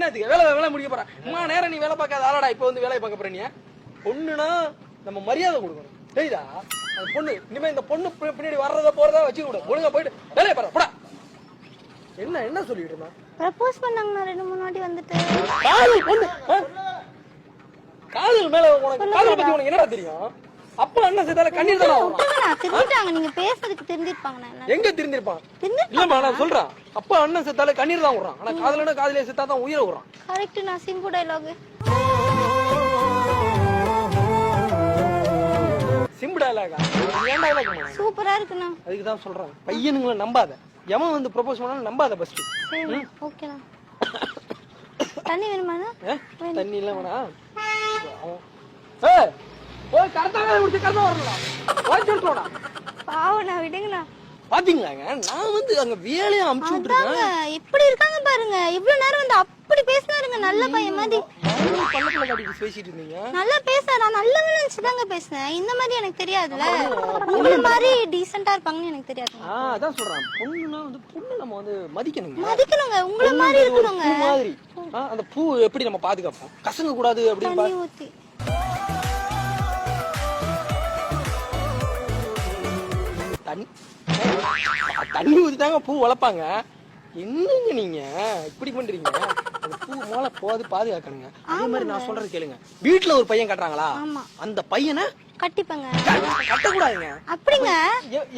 என்னத்துக்கு வேலை முடிக்க போற? அம்மா நேரம் நீ வேலை பார்க்காத ஆளாடா இப்ப வந்து வேலையை பார்க்க போற. நீ பொண்ணுனா நம்ம மரியாதை கொடுக்கணும், தெரியுதா? அந்த பொண்ணு இனிமே இந்த பொண்ணு பின்னாடி வர்றத போறதா வச்சு கூட ஒழுங்கா போயிட்டு வேலையை பாரு போடா. என்ன சொல்லிட்டு இருந்தா? ப்ரப்போஸ் பண்ணாங்க 2-3 வாட்டி வந்துட்டு. காதல் பொண்ணு காதல் மேல உனக்கு காதல் பத்தி உனக்கு என்னடா தெரியும்? அப்பா அண்ணன் சேர்த்தால கண்ணீர் தான வரும். தெரிஞ்சிட்டாங்க, நீங்க பேசுறதுக்கு தெரிஞ்சிருப்பாங்க. நான் எங்க தெரிஞ்சிருப்பான்? இல்லம்மா நான் சொல்றேன், அப்பா அண்ணன் சேர்த்தால கண்ணீர் தான் விடுறான். ஆனா காதலனா காதலியே சேர்த்தா தான் உயிரை விடுறான். கரெக்ட். நான் சிம்பு டயலாக் சிம்பு டயலாகா? ஏன் டயலாக் சூப்பரா இருக்குண்ணா. அதுக்கு தான் சொல்றேன், பையனுங்களை நம்பாத. எவன் வந்து ப்ரொபோஸ் பண்ணாலும் நம்பாத ஃபர்ஸ்ட். சரி ஓகேண்ணா. தண்ணி வேணுமாண்ணா? தண்ணி இல்ல வேணாம். ஏய் ஓய் கரெக்டாக முடிச்சு கரெக்டா வரணும்டா. ஓய் சொல்றோம்டா. பாவண்ணா விடுங்கண்ணா. பாத்தீங்களாங்க, நான் வந்து அங்க வேலையை அமுச்சு விட்டுருக்கேன். எப்படி இருக்காங்க பாருங்க, இவ்வளவு நேரம் வந்து அப்படி பேசினாருங்க. நல்ல பையன் மாதிரி பள்ளத்துல காட்டிட்டு பேசிட்டு இருந்தீங்க. நல்லா பேசுறா. நல்லவன்னு நினைச்சுதாங்க பேசுனேன். இந்த மாதிரி எனக்கு தெரியாதுல்ல. உங்களை மாதிரி டீசென்ட்டா இருப்பாங்கன்னு எனக்கு தெரியாது. அதான் சொல்றேன், பொண்ணுனா வந்து பொண்ணு நம்ம வந்து மதிக்கணுங்க. உங்களை மாதிரி இருக்கணுங்க. பூ மாதிரி. அந்த பூ எப்படி நம்ம பாதுகாப்போம்? கசங்க கூடாது அப்படின்னு தண்ணி ஊத்தி தண்ணி ஊத்திட்டாங்க பூ வளர்ப்பாங்க. என்னங்க நீங்க இப்படி பண்றீங்க? அந்த பூ மேல போது பாதுகாக்கணுங்க. அதே மாதிரி நான் சொல்றது கேளுங்க, வீட்டுல ஒரு பையன் கட்டுறாங்களா, அந்த பையனை கட்டிப்பாங்க. கட்டக்கூடாதுங்க. அப்படிங்க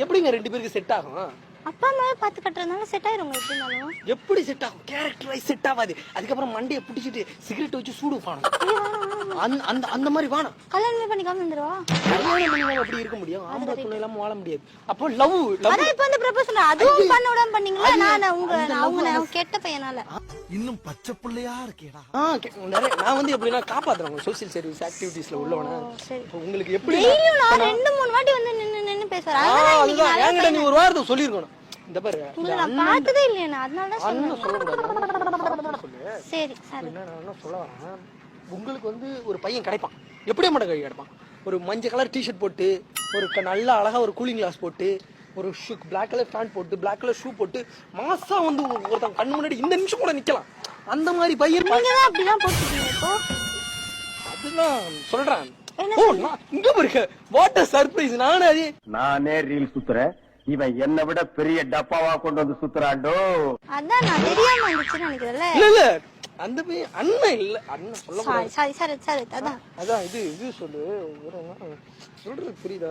எப்படிங்க 2 பேருக்கு செட் ஆகும்? அப்பா அம்மாவே பார்த்து கட்டுறதுனால செட் ஆயிருங்க. எப்படினாலும் எப்படி செட் ஆகும்? கேரக்டர் வைஸ் செட் ஆகாது. அதுக்கப்புறம் மண்டையை பிடிச்சிட்டு சிகரெட் வச்சு சூடு பாணும். அந்த மாதிரி வேணும். கல்யாணமே பண்ணிக்காம இருந்துருவா. கல்யாணம் பண்ணி அப்படி இருக்க முடியும்? ஆம்பளை துணை இல்லாம வாழ முடியாது. அப்போ லவ் அதான் இப்ப வந்து ப்ரப்போஸ் பண்ண அதுவும் பண்ண விடாம பண்ணீங்களா? நான் அவங்க கெட்ட பையனால இன்னும் பச்சை பிள்ளையா இருக்கேடா. நான் வந்து எப்படின்னா காப்பாத்துறேன் சோசியல் சர்வீஸ் ஆக்டிவிட்டீஸ்ல உள்ளவன. உங்களுக்கு எப்படி நான் 2-3 வாட்டி வந்து நின்னு பேசுறேன். நீ ஒரு வாரத்தை சொல்லிருக்கணும். இந்த பாரு நான் பார்த்ததே இல்லையா, அதனால அண்ணன் சொல்லக்கூடாது. சரி என்ன சொல்ல வரேன், உங்களுக்கு வந்து ஒரு பையன் கிடைப்பான். எப்படியே மட்டும் கை கிடைப்பான். ஒரு மஞ்சள் கலர் டிஷர்ட் போட்டு, ஒரு நல்ல அழகா ஒரு கூலிங் கிளாஸ் போட்டு, ஒரு ஷூ பிளாக் கலர் பேண்ட் போட்டு, பிளாக் கலர் ஷூ போட்டு மாசா வந்து ஒருத்தன் கண்ணு முன்னாடி இந்த நிமிஷம் கூட நிக்கலாம். அந்த மாதிரி பையன் அப்படிதான் போட்டுருக்கீங்க. இப்போ அதுதான் சொல்றேன். இங்க பாருங்க, வாட் a சர்ப்ரைஸ். நானே ரீல் சுத்துறேன், இவன் என்னை விட பெரிய டப்பாவா கொண்டு வந்து சுத்துறாண்டோ. அதான் நான் தெரியாம வந்துச்சுன்னு நினைக்கிறேன்ல. இல்ல அந்த பையன் அண்ணன் இல்ல, அண்ணன் சொல்ல சரி அதான் இது சொல்லு சொல்றது புரியுதா?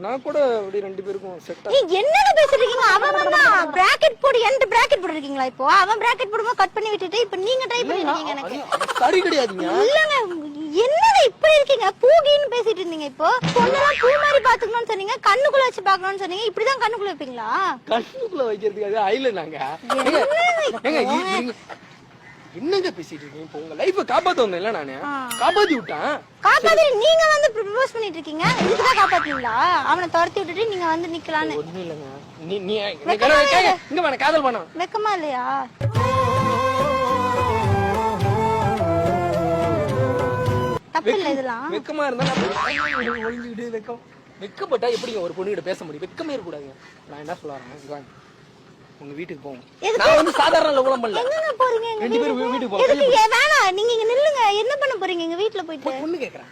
நான் கூட அப்படி 2 பேருக்கும் செட் ஆ. என்னன்னு பேசிட்டீங்க? அவன் வந்து பிராக்கெட் போடு, எந்த பிராக்கெட் போட்டுருக்கீங்களா? இப்போ அவன் பிராக்கெட் போடும்போது கட் பண்ணி விட்டுட்டு இப்ப நீங்க ட்ரை பண்ணிருக்கீங்க. எனக்கு சரி கிடையாதுங்க. இல்லங்க, என்னடா இப்படி இருக்கீங்க? பூகின்னு பேசிட்டு இருந்தீங்க. இப்போ பொண்ணெல்லாம் பூ மாதிரி பாத்துக்கணும்னு சொன்னீங்க, கண்ணுக்குள்ள வச்சு பாக்கணும்னு சொன்னீங்க. இப்படிதான் கண்ணுக்குள்ள வைப்பீங்களா? கண்ணுக்குள்ள வைக்கிறதுக்கு ஐல நாங்க என்னங்க பேசிட்டு இருக்கீங்க? இப்போ உங்க லைஃப காப்பாத்த வந்தேன்ல, நானு காப்பாத்தி விட்டேன். காப்பாத்தி நீங்க வந்து ப்ரப்போஸ் பண்ணிட்டு இருக்கீங்க. இதுதான் காப்பாத்தீங்களா? அவனை துரத்தி விட்டுட்டு நீங்க வந்து நிக்கலான்னு. ஒண்ணும் இல்லங்க. நீ இங்க வேணா காதல் பண்ணா வெக்கமா இல்லையா? தப்பு இல்ல இதெல்லாம். வெக்கமா இருந்தா ஒளிஞ்சுக்கிட்டு வெக்கப்பட்டா எப்படிங்க ஒரு பொண்ணு கிட்ட பேச முடியும்? வெக்கமே இருக்க கூடாதுங்க. நான் என்ன சொல்ல வரேன், உங்க வீட்டுக்கு போங்க. நான் வந்து சாதாரண லவ்லாம் பண்ணல. எங்க போறீங்க? 2 பேரும் வீட்டுக்கு போங்க. எதுக்கு? வேணாம், நீங்க இங்க நில்லுங்க. என்ன பண்ண போறீங்க எங்க வீட்ல போயிட்டு? பொண்ணு கேக்குறேன்.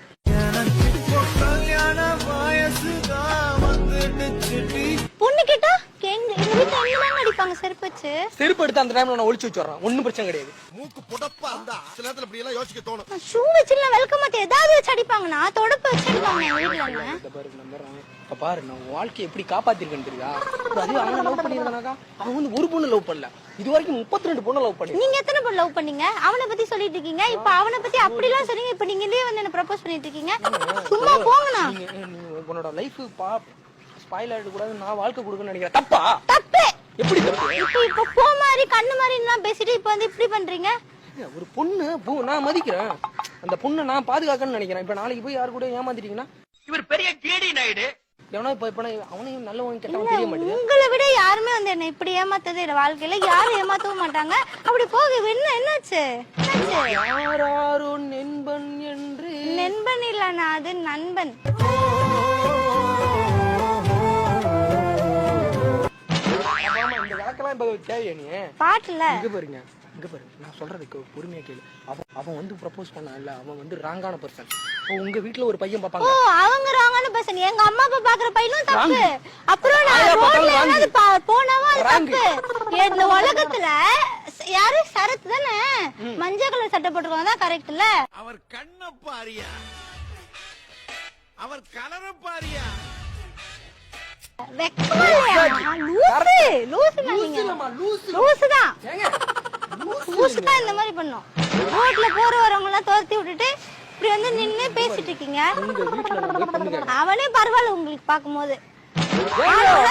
பொண்ணு கேட்டா எங்க வீட்ல என்னதான் அடிப்பாங்க? செருப்பு வச்சு. செருப்பு எடுத்து அந்த டைம்ல நான் ஒளிச்சு வச்சுறேன். ஒண்ணும் பிரச்சனை கிடையாது. மூக்கு புடப்பா இருந்தா சில நேரத்துல இப்படி எல்லாம் யோசிக்க தோணும். ஷூ வச்சுலாம் வெல்கம் மாட்டே. ஏதாவது வச்சு அடிப்பாங்கனா தொடப்பு வச்சு அடிப்பாங்க எங்க வீட்ல. இந்த பாரு நம்பறேன். இப்ப பாரு நான் வாழ்க்கையை எப்படி காப்பாத்திருக்கேன்னு தெரியுதா? அது அவன் லவ் பண்ணிருந்தானாக்கா, அவன் வந்து ஒரு பொண்ணு லவ் பண்ணல. இது வரைக்கும் 32 பொண்ணு லவ் பண்ணி. நீங்க எத்தனை பொண்ணு லவ் பண்ணீங்க? அவனை பத்தி சொல்லிட்டு இருக்கீங்க. இப்ப அவனை பத்தி அப்படிலாம் சொன்னீங்க. இப்ப நீங்க இதே வந்து என்ன ப்ரப்போஸ் பண்ணிட்டு இருக்கீங்க. சும்மா போங்கண்ணா. நீங்க உன்னோட லைஃப் ஸ்பாயில் ஆயிட கூடாது. நான் வாழ்க்கை கொடுக்கணும்னு நினைக்கிறேன். தப்பா? தப்பு. எப்படி தப்பு? இப்ப போ மாதிரி கண்ணு மாதிரி எல்லாம் பேசிட்டு இப்ப வந்து இப்படி பண்றீங்க. ஒரு பொண்ணு நான் மதிக்கிறேன். அந்த பொண்ணை நான் பாதுகாக்கணும்னு நினைக்கிறேன். இப்ப நாளைக்கு போய் யாரு கூட ஏமாத்திட்டீங்கன்னா இவர் பெரிய கேடி நாயுடு. எவனா இப்ப அவனையும் நல்லவன் கெட்டவன் தெரிய மாட்டேங்குது. உங்களை விட யாருமே வந்து என்ன இப்படி ஏமாத்ததே இல்ல. வாழ்க்கையில யாரும் ஏமாத்தவும் மாட்டாங்க. அப்படி போக என்னாச்சு? யாராரோ நண்பன் என்று. நண்பன் இல்லனா அது நண்பன். இந்த வழக்கெல்லாம் இப்ப தேவையா? நீ பாட்டுல இங்க பாருங்க, இங்க பாரு, நான் சொல்றதுக்கு பொறுமையா கேளு. அவன் வந்து ப்ரப்போஸ் பண்ணான் இல்ல, அவன் வந்து ராங்கான பர்சன். உங்க வீட்ல ஒரு பையன் ஓ பாப்பாங்க, அவங்க ராங்கான பர்சன். எங்க அம்மா அப்பா பாக்குற பையனும் தப்பு. அப்புறம் நான் ரோட்ல ஏதாவது போனாவா அது தப்பு. இந்த உலகத்துல யாரு சரத் தானே மஞ்சள் கலர் சட்டை போட்டுருக்காங்க தான் கரெக்ட் இல்ல? அவர் கண்ண பாரியா, அவர் கலர பாரியா. வெக்கமா இல்லையா? லூசுதான் நீங்க. லூசுதான். லூசுதான் இந்த மாதிரி பண்ணும். ரோட்ல போற வரவங்க எல்லாம் துரத்தி விட்டுட்டு இப்படி வந்து நின்னு பேசிட்டு இருக்கீங்க. உங்க வீட்ல நான் போய் பொண்ணு கேட்டேன். அவனே பரவாயில்ல உங்களுக்கு பாக்கும்போது.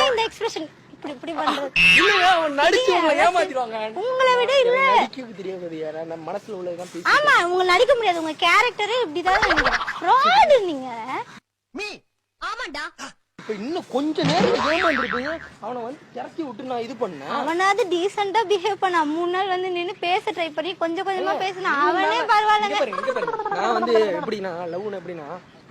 இந்த எக்ஸ்பிரஷன் இப்படி இப்படி பண்றது. இல்லையா, அவன் நடிச்சு உங்களை ஏமாத்திடுவாங்க. உங்களை விட இல்ல. நடிக்கிறது தெரியாது யாரா, நம்ம மனசுல உள்ளதுதான் பேசி. ஆமா, உங்க நடிக்க முடியாது. உங்க கேரக்டர் இப்படிதான். நீங்க ஃப்ராட் நீங்க. மீ ஆமாடா. இப்ப இன்னும் கொஞ்ச நேரம் ஏமாந்துருப்பீங்க. அவனை வந்து இறக்கி விட்டு நான் இது பண்ணேன். அவனாவது டீசெண்டா பிஹேவ் பண்ண. 3 நாள் வந்து நின்னு பேச ட்ரை பண்ணி கொஞ்சம் கொஞ்சமா பேசினா அவனே பரவாயில்லங்க. இங்க பாருங்க, நான் வந்து எப்படின்னா லவ்னு எப்படின்னா,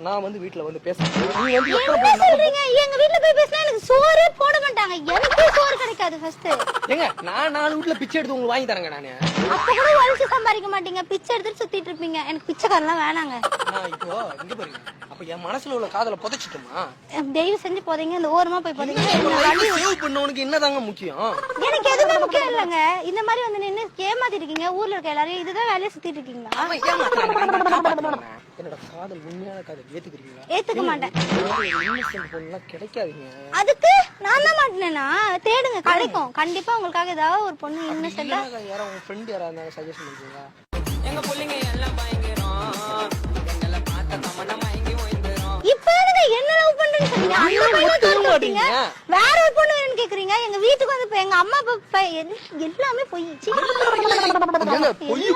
நான் வந்து வீட்ல வந்து பேசுறேன். நீ வந்து என்ன சொல்றீங்க? எங்க வீட்ல போய் பேசினா எனக்கு சோறே போட மாட்டாங்க. எனக்கே சோறு கிடைக்காது ஃபர்ஸ்ட். ஏங்க, நான் 4 வீட்ல பிச்சை எடுத்து உங்களுக்கு வாங்கி தரேங்க நானு. அப்ப கூட உழைச்சு சம்பாதிக்க மாட்டீங்க, பிச்சை எடுத்துட்டு சுத்திட்டு இருப்பீங்க. எனக்கு பிச்சைக்காரலாம் வேணாங்க. நான் இப்போ இங்க பாருங்க, அப்ப என் மனசுல உள்ள காதலை புதைச்சிட்டுமா? தயவு செஞ்சு போதீங்க, இந்த ஓரமா போய் போதீங்க. சேவ் பண்ணவனுக்கு என்னதாங்க முக்கியம்? எனக்கு எதுவுமே முக்கியம் இல்லைங்க. இந்த மாதிரி வந்து நின்னு ஏமாத்திட்டு இருக்கீங்க. ஊர்ல இருக்க எல்லாரையும் இதுதான் வேலையை சுத்திட்டு இருக்கீங்களா? அவன் ஏமாத்துறாங்க. என்னோட காதல் உண்மையான காதல் ஏத்துக்கிறீங்களா? ஏத்துக்க மாட்டேன். இன்னசென்ட் பொண்ணுலாம் கிடைக்காதீங்க. அதுக்கு நான் தான் மாட்டேனா? தேடுங்க, கிடைக்கும். கண்டிப்பா உங்களுக்காக ஏதாவது ஒரு பொண்ணு இன்னசென்ட்டா. யாரோ உங்க ஃப்ரெண்ட் யாரா இருந்தா சஜஷன் பண்ணுவீங்களா? எங்க புள்ளைங்க எல்லாம் பயங்கரம், எங்களை பார்த்த கமன மயங்கி ஓய்ந்துரும். இப்ப எதுங்க என்ன லவ் பண்றேன்னு சொன்னீங்க? அந்த பையனை தூக்கி விட்டீங்க. வேற ஒரு பொண்ணு வேணும்னு கேக்குறீங்க. எங்க வீட்டுக்கு வந்து இப்ப எங்க அம்மா அப்பா எல்லாமே பொய். ஏங்க,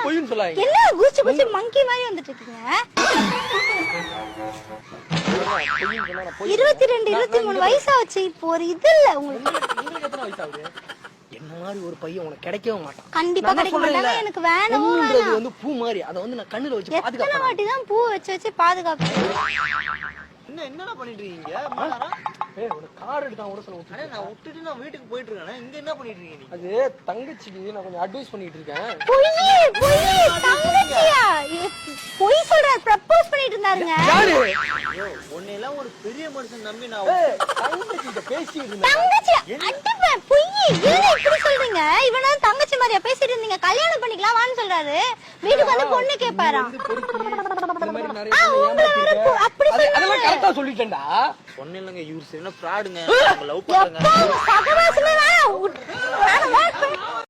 பொய்ன்னு சொல்லாதீங்க. என்ன குச்சி குச்சி மங்கி மாதிரி வந்துட்டு இருக்கீங்க? 22 23 வயசாச்சு. இப்போ ஒரு இது இல்ல உங்களுக்கு. உங்களுக்கு எத்தனை வயசு ஆகுது? என்ன மாதிரி ஒரு பையன் உனக்கு கிடைக்கவே மாட்டான். கண்டிப்பா கிடைக்க மாட்டாங்க. எனக்கு வேணும். பொண்ணுன்றது வந்து பூ மாதிரி, அதை வந்து நான் கண்ணுல வச்சு எத்தனை பாதுகாப்பேன். வாட்டி தான் பூ வச்சு வச்சு பாதுகாப்பேன். என்னடா பண்ணிட்டு இருக்கீங்க? ஏய், உனக்கு கார் எடுத்தான் கூட சொல்ல அண்ணே, நான் விட்டுட்டு நான் வீட்டுக்கு போயிட்டு இருக்கேன். இங்க என்ன பண்ணிட்டு இருக்கீங்க நீங்க? அது தங்கச்சிக்கு நான் கொஞ்சம் அட்வைஸ் பண்ணிட்டு இருக்கேன். தங்கச்சியா? பொய் சொல்ற. ப்ரப்போஸ் பண்ணிட்டு இருந்தாருங்க. யாரு? ஐயோ, உன்னை எல்லாம் ஒரு பெரிய மனுஷன் நம்பி நான் தங்கச்சி கிட்ட பேசிட்டு இருந்தேன். தங்கச்சி அடிப்பேன். பொய். ஏன் இப்படி சொல்றீங்க? இவனால தங்கச்சி மாதிரியா பேசிட்டு இருந்தீங்க? கல்யாணம் பண்ணிக்கலாம் வான்னு சொல்றாரு. வீட்டுக்கு வந்து பொண்ணு கேட்பாராம். வந்து பொறுக்கி, இந்த மாதிரி நிறைய பொண்ணை ஏமாத்திருக்க. அப்படி அதெல்லாம் கரெக்டா சொல்லிட்டேன்டா. சொன்னேன் இல்லைங்க, இவரு சரியான ஃப்ராடுங்க. லவ் பண்றேங்க. எப்போ சகவாசமே வேணாம்.